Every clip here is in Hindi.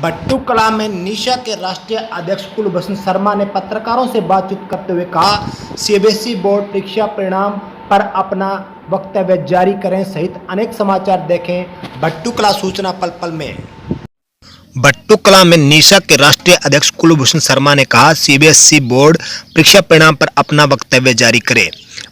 बट्टू कला में निशा के राष्ट्रीय अध्यक्ष कुलभूषण शर्मा ने पत्रकारों से बातचीत करते हुए कहा, सीबीएसई बोर्ड परीक्षा परिणाम पर अपना वक्तव्य जारी करें सहित अनेक समाचार देखें। बट्टू कला सूचना पल पल में। बट्टू कला में निशा के राष्ट्रीय अध्यक्ष कुलभूषण शर्मा ने कहा, सीबीएसई बोर्ड परीक्षा परिणाम पर अपना वक्तव्य जारी करे।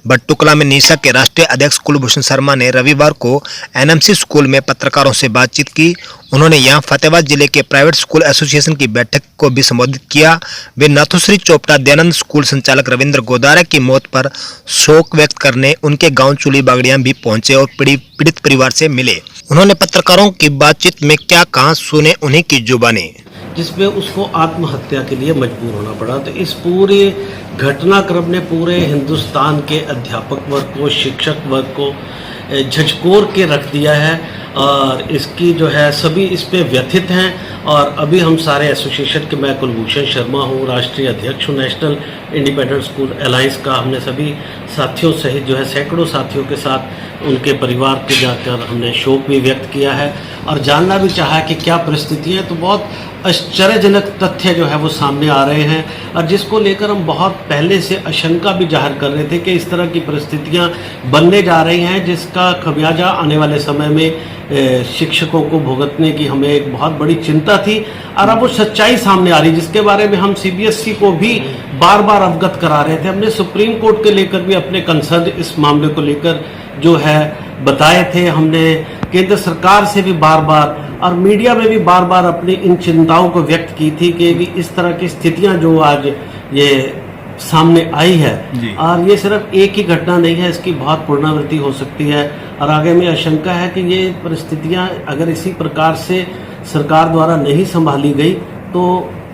बट्टू कला में निशा के राष्ट्रीय अध्यक्ष कुलभूषण शर्मा ने रविवार को एनएमसी स्कूल में पत्रकारों से बातचीत की। उन्होंने यहां फतेहाबाद जिले के प्राइवेट स्कूल एसोसिएशन की बैठक को भी संबोधित किया। वे नाथुश्री चोपड़ा दयानंद स्कूल संचालक रविंद्र गोदारा की मौत पर शोक व्यक्त करने उनके गांव चुली बागड़िया भी पहुंचे और पीड़ित परिवार से मिले। उन्होंने पत्रकारों की बातचीत में क्या कहा, सुने उन्हीं की जुबानी, जिसमें उसको आत्महत्या के लिए मजबूर होना पड़ा। तो इस पूरे घटनाक्रम ने पूरे हिंदुस्तान के अध्यापक वर्ग को, शिक्षक वर्ग को झकझोर के रख दिया है और इसकी जो है सभी इस पे व्यथित हैं। और अभी हम सारे एसोसिएशन के, मैं कुलभूषण शर्मा हूँ, राष्ट्रीय अध्यक्ष हूँ नेशनल इंडिपेंडेंट स्कूल अलायंस का, हमने सभी साथियों सहित जो है सैकड़ों साथियों के साथ उनके परिवार के जाकर हमने शोक भी व्यक्त किया है और जानना भी चाहा कि क्या परिस्थितियाँ। तो बहुत आश्चर्यजनक तथ्य जो है वो सामने आ रहे हैं और जिसको लेकर हम बहुत पहले से आशंका भी जाहिर कर रहे थे कि इस तरह की परिस्थितियां बनने जा रही हैं, जिसका खमियाजा आने वाले समय में शिक्षकों को भुगतने की हमें एक बहुत बड़ी चिंता थी। और अब वो सच्चाई सामने आ रही, जिसके बारे में हम सीबीएसई को भी बार बार अवगत करा रहे थे। हमने सुप्रीम कोर्ट के लेकर भी अपने कंसर्न इस मामले को लेकर जो है बताए थे। हमने केंद्र सरकार से भी बार बार और मीडिया में भी बार बार अपनी इन चिंताओं को व्यक्त की थी कि इस तरह की स्थितियां जो आज ये सामने आई है और ये सिर्फ एक ही घटना नहीं है, इसकी बहुत पुनरावृत्ति हो सकती है। और आगे में आशंका है कि ये परिस्थितियां अगर इसी प्रकार से सरकार द्वारा नहीं संभाली गई तो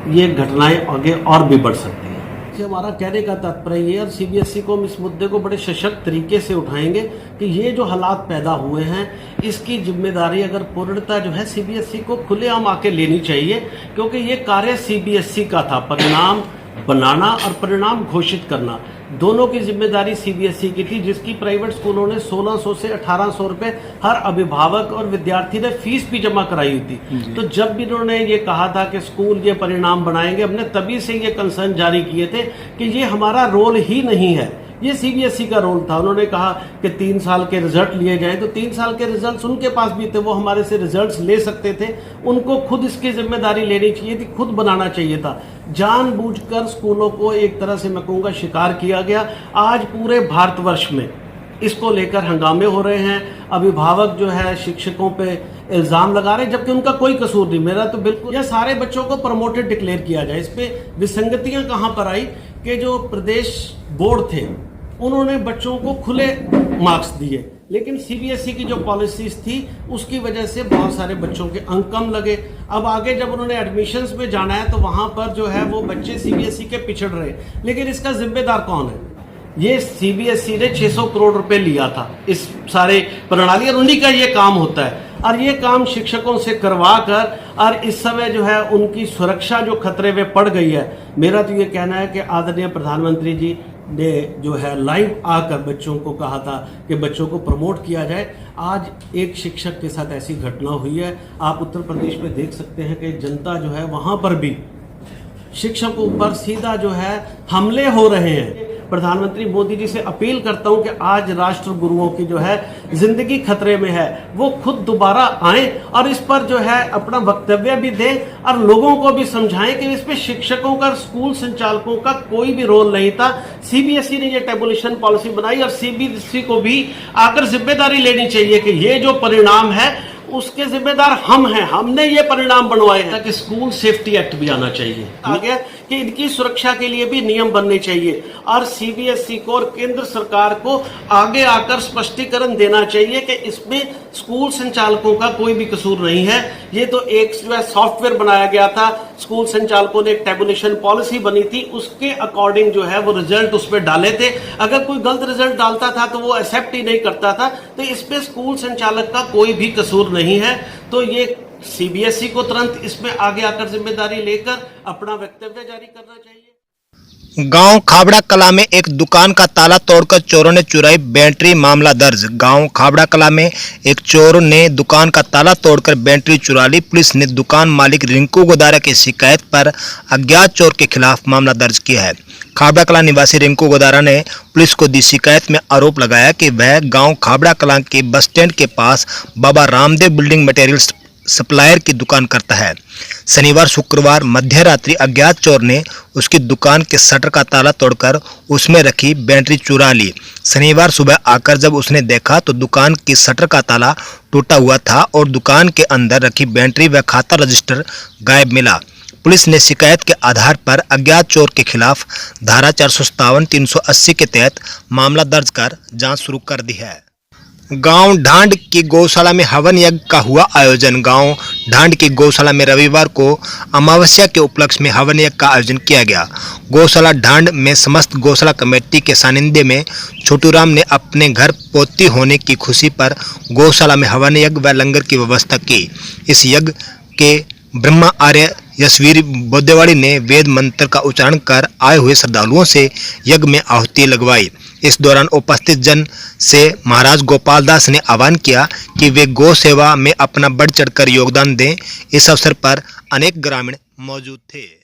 ये घटनाएं आगे और भी बढ़ सकती हैं। हमारा कहने का तात्पर्य ये, और सीबीएसई को हम इस मुद्दे को बड़े सशक्त तरीके से उठाएंगे कि ये जो हालात पैदा हुए हैं इसकी जिम्मेदारी अगर पूर्णतः जो है सीबीएसई को खुलेआम आके लेनी चाहिए, क्योंकि ये कार्य सीबीएसई का था। परिणाम बनाना और परिणाम घोषित करना दोनों की जिम्मेदारी सीबीएसई की थी, जिसकी प्राइवेट स्कूलों ने 1600 से 1800 रुपए हर अभिभावक और विद्यार्थी ने फीस भी जमा कराई हुई थी। तो जब भी इन्होंने ये कहा था कि स्कूल ये परिणाम बनाएंगे, हमने तभी से ये कंसर्न जारी किए थे कि ये हमारा रोल ही नहीं है, ये सीबीएसई का रोल था। उन्होंने कहा कि 3 साल के रिजल्ट लिए जाएं, तो 3 साल के रिजल्ट्स उनके पास भी थे, वो हमारे से रिजल्ट्स ले सकते थे। उनको खुद इसकी जिम्मेदारी लेनी चाहिए थी, खुद बनाना चाहिए था। जानबूझकर स्कूलों को एक तरह से मैं कहूँगा शिकार किया गया। आज पूरे भारतवर्ष में इसको लेकर हंगामे हो रहे हैं। अभिभावक जो है शिक्षकों पे इल्जाम लगा रहे हैं, जबकि उनका कोई कसूर नहीं। मेरा तो बिल्कुल, या सारे बच्चों को प्रमोटेड डिक्लेयर किया जाए। इस पे विसंगतियां कहां पर आई कि जो प्रदेश बोर्ड थे उन्होंने बच्चों को खुले मार्क्स दिए, लेकिन सीबीएसई की जो पॉलिसीज थी उसकी वजह से बहुत सारे बच्चों के अंक कम लगे। अब आगे जब उन्होंने एडमिशन्स में जाना है तो वहां पर जो है वो बच्चे सीबीएसई के पिछड़ रहे। लेकिन इसका जिम्मेदार कौन है? ये सीबीएसई ने 600 करोड़ रुपए लिया था इस सारे प्रणाली, और उन्हीं का ये काम होता है। और ये काम शिक्षकों से करवा कर और इस समय जो है उनकी सुरक्षा जो खतरे में पड़ गई है। मेरा तो ये कहना है कि आदरणीय प्रधानमंत्री जी ने जो है लाइव आकर बच्चों को कहा था कि बच्चों को प्रमोट किया जाए। आज एक शिक्षक के साथ ऐसी घटना हुई है। आप उत्तर प्रदेश में देख सकते हैं कि जनता जो है वहां पर भी शिक्षकों पर सीधा जो है हमले हो रहे हैं। प्रधानमंत्री मोदी जी से अपील करता हूं कि आज राष्ट्र गुरुओं की जो है जिंदगी खतरे में है, वो खुद दोबारा आए और इस पर जो है अपना वक्तव्य भी दें और लोगों को भी समझाएं कि इसमें शिक्षकों का, स्कूल संचालकों का कोई भी रोल नहीं था। सीबीएसई ने ये टैबुलेशन पॉलिसी बनाई और सीबीएसई को भी आकर जिम्मेदारी लेनी चाहिए कि ये जो परिणाम है उसके जिम्मेदार हम हैं, हमने ये परिणाम बनवाए हैं। ताकि स्कूल सेफ्टी एक्ट भी आना चाहिए आगे कि इनकी सुरक्षा के लिए भी नियम बनने चाहिए और सीबीएसई को और केंद्र सरकार को आगे आकर स्पष्टीकरण देना चाहिए कि इसमें स्कूल संचालकों का कोई भी कसूर नहीं है। ये तो एक जो है सॉफ्टवेयर बनाया गया था, स्कूल संचालकों ने एक टैबुलेशन पॉलिसी बनी थी, उसके अकॉर्डिंग जो है वो रिजल्ट उसमें डाले थे। अगर कोई गलत रिजल्ट डालता था तो वो एक्सेप्ट ही नहीं करता था। तो इसमें स्कूल संचालक का कोई भी कसूर नहीं है। तो ये सीबीएसई को तुरंत इसमें आगे आकर जिम्मेदारी लेकर अपना वक्तव्य जारी करना चाहिए। गांव खाबड़ा कला में एक दुकान का ताला तोड़कर चोरों ने चुराई बैटरी, मामला दर्ज। गांव खाबड़ा कला में एक चोर ने दुकान का ताला तोड़कर बैटरी चुरा ली। पुलिस ने दुकान मालिक रिंकू गोदारा की शिकायत पर अज्ञात चोर के खिलाफ मामला दर्ज किया है। खाबड़ा कला निवासी रिंकू गोदारा ने पुलिस को दी शिकायत में आरोप लगाया कि वह गांव खाबड़ा कला के बस स्टैंड के पास Baba Ramdev building materials supplier की दुकान करता है। शनिवार शुक्रवार मध्य रात्रि अज्ञात चोर ने उसकी दुकान के शटर का ताला तोड़कर उसमें रखी बैटरी चुरा ली। शनिवार सुबह आकर जब उसने देखा तो दुकान की शटर का ताला टूटा हुआ था और दुकान के अंदर रखी बैटरी व खाता रजिस्टर गायब मिला। पुलिस ने शिकायत के आधार पर अज्ञात चोर के खिलाफ धारा 457, 380 के तहत मामला दर्ज कर जांच शुरू कर दी है। गांव ढांड की गौशाला में हवन यज्ञ का हुआ आयोजन। गांव ढांड की गौशाला में रविवार को अमावस्या के उपलक्ष्य में हवन यज्ञ का आयोजन किया गया। गौशाला ढांड में समस्त गौशाला कमेटी के सानिध्य में छोटूराम ने अपने घर पोती होने की खुशी पर गौशाला में हवन यज्ञ व लंगर की व्यवस्था की। इस यज्ञ के ब्रह्मा आर्य यशवीर बोदेवाड़ी ने वेद मंत्र का उच्चारण कर आए हुए श्रद्धालुओं से यज्ञ में आहुति लगवाई। इस दौरान उपस्थित जन से महाराज गोपाल दास ने आह्वान किया कि वे गौ सेवा में अपना बढ़ चढ़कर योगदान दें। इस अवसर पर अनेक ग्रामीण मौजूद थे।